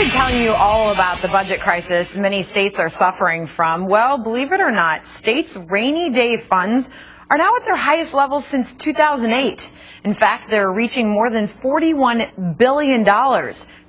been telling you all about the budget crisis many states are suffering from. Well, believe it or not, states' rainy day funds are now at their highest levels since 2008. In fact, they're reaching more than $41 billion.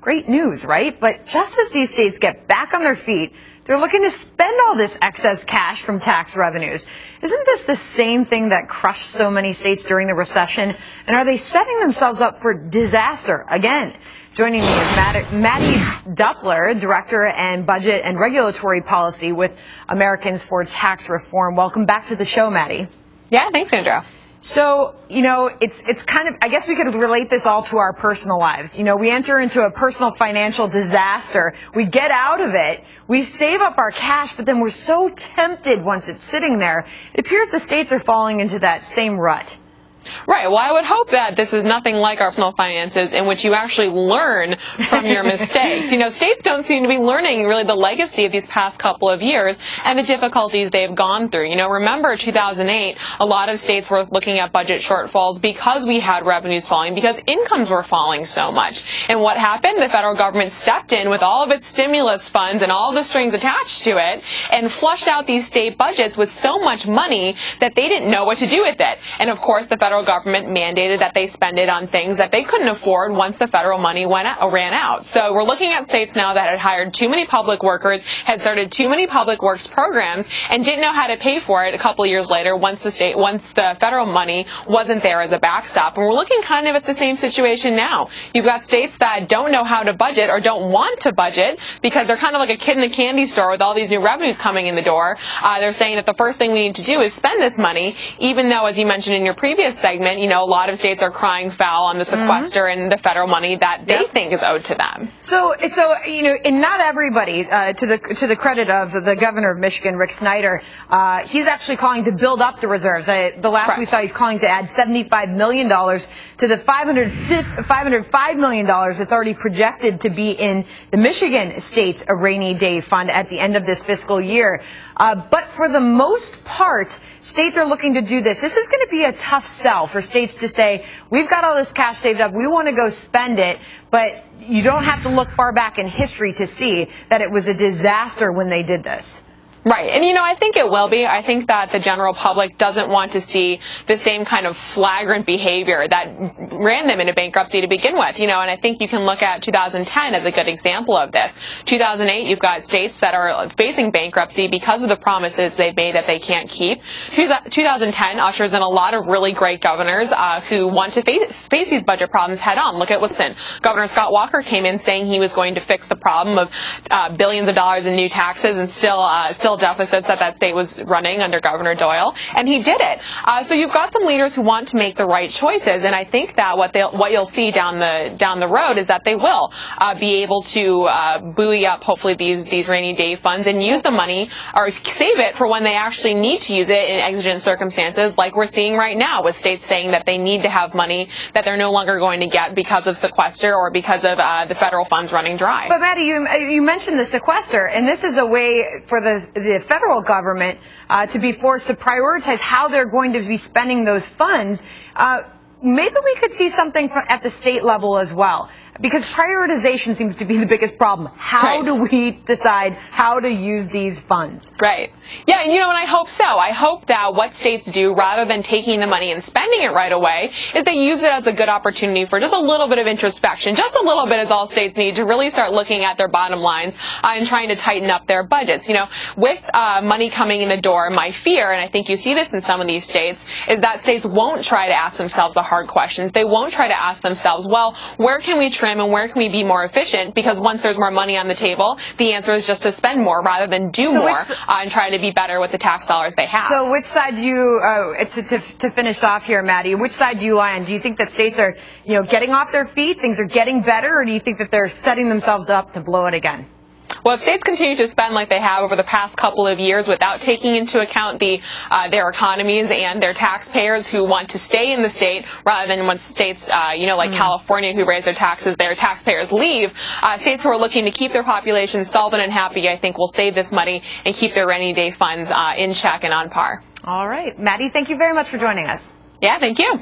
Great news, right? But just as these states get back on their feet, they're looking to spend all this excess cash from tax revenues. Isn't this the same thing that crushed so many states during the recession? And are they setting themselves up for disaster again? Joining me is Mattie Duppler, Director and Budget and Regulatory Policy with Americans for Tax Reform. Welcome back to the show, Mattie. Yeah, thanks, Sandra. So, it's kind of, I guess we could relate this all to our personal lives. We enter into a personal financial disaster. We get out of it. We save up our cash, but then we're so tempted once it's sitting there. It appears the states are falling into that same rut. Right. Well, I would hope that this is nothing like our personal finances in which you actually learn from your mistakes. States don't seem to be learning really the legacy of these past couple of years and the difficulties they've gone through. Remember 2008, a lot of states were looking at budget shortfalls because we had revenues falling, because incomes were falling so much. And what happened? The federal government stepped in with all of its stimulus funds and all the strings attached to it and flushed out these state budgets with so much money that they didn't know what to do with it. And of course, the federal government mandated that they spend it on things that they couldn't afford once the federal money ran out. So we're looking at states now that had hired too many public workers, had started too many public works programs, and didn't know how to pay for it a couple of years later once the federal money wasn't there as a backstop. And we're looking kind of at the same situation now. You've got states that don't know how to budget or don't want to budget because they're kind of like a kid in a candy store with all these new revenues coming in the door. They're saying that the first thing we need to do is spend this money, even though, as you mentioned in your previous segment, a lot of states are crying foul on the sequester and the federal money that they think is owed to them. So, and not everybody, to the credit of the governor of Michigan, Rick Snyder, he's actually calling to build up the reserves. The last we saw, he's calling to add $75 million to the $505 million that's already projected to be in the Michigan State's rainy day fund at the end of this fiscal year. But for the most part, states are looking to do this. This is going to be a tough sell for states to say, we've got all this cash saved up, we want to go spend it, but you don't have to look far back in history to see that it was a disaster when they did this. Right. And, I think it will be. I think that the general public doesn't want to see the same kind of flagrant behavior that ran them into bankruptcy to begin with, and I think you can look at 2010 as a good example of this. 2008, you've got states that are facing bankruptcy because of the promises they've made that they can't keep. 2010 ushers in a lot of really great governors who want to face these budget problems head on. Look at Wisconsin. Governor Scott Walker came in saying he was going to fix the problem of billions of dollars in new taxes and still deficits that state was running under Governor Doyle, and he did it. So you've got some leaders who want to make the right choices, and I think that what you'll see down the road is that they will be able to buoy up hopefully these rainy day funds and use the money or save it for when they actually need to use it in exigent circumstances, like we're seeing right now with states saying that they need to have money that they're no longer going to get because of sequester or because of the federal funds running dry. But Mattie, you mentioned the sequester, and this is a way for the federal government to be forced to prioritize how they're going to be spending those funds. Maybe we could see something at the state level as well, because prioritization seems to be the biggest problem. How do we decide how to use these funds? Right. Yeah, and I hope so. I hope that what states do, rather than taking the money and spending it right away, is they use it as a good opportunity for just a little bit of introspection. Just a little bit is all states need to really start looking at their bottom lines and trying to tighten up their budgets. With money coming in the door, my fear, and I think you see this in some of these states, is that states won't try to ask themselves the hard questions. They won't try to ask themselves, well, where can we trim and where can we be more efficient? Because once there's more money on the table, the answer is just to spend more rather than do more and try to be better with the tax dollars they have. So which side do you, to finish off here, Mattie, which side do you lie on? Do you think that states are, getting off their feet, things are getting better, or do you think that they're setting themselves up to blow it again? Well, if states continue to spend like they have over the past couple of years without taking into account their economies and their taxpayers who want to stay in the state, rather than when states, like California, who raise their taxes, their taxpayers leave, states who are looking to keep their population solvent and happy, I think, will save this money and keep their rainy day funds in check and on par. All right. Mattie, thank you very much for joining us. Yeah, thank you.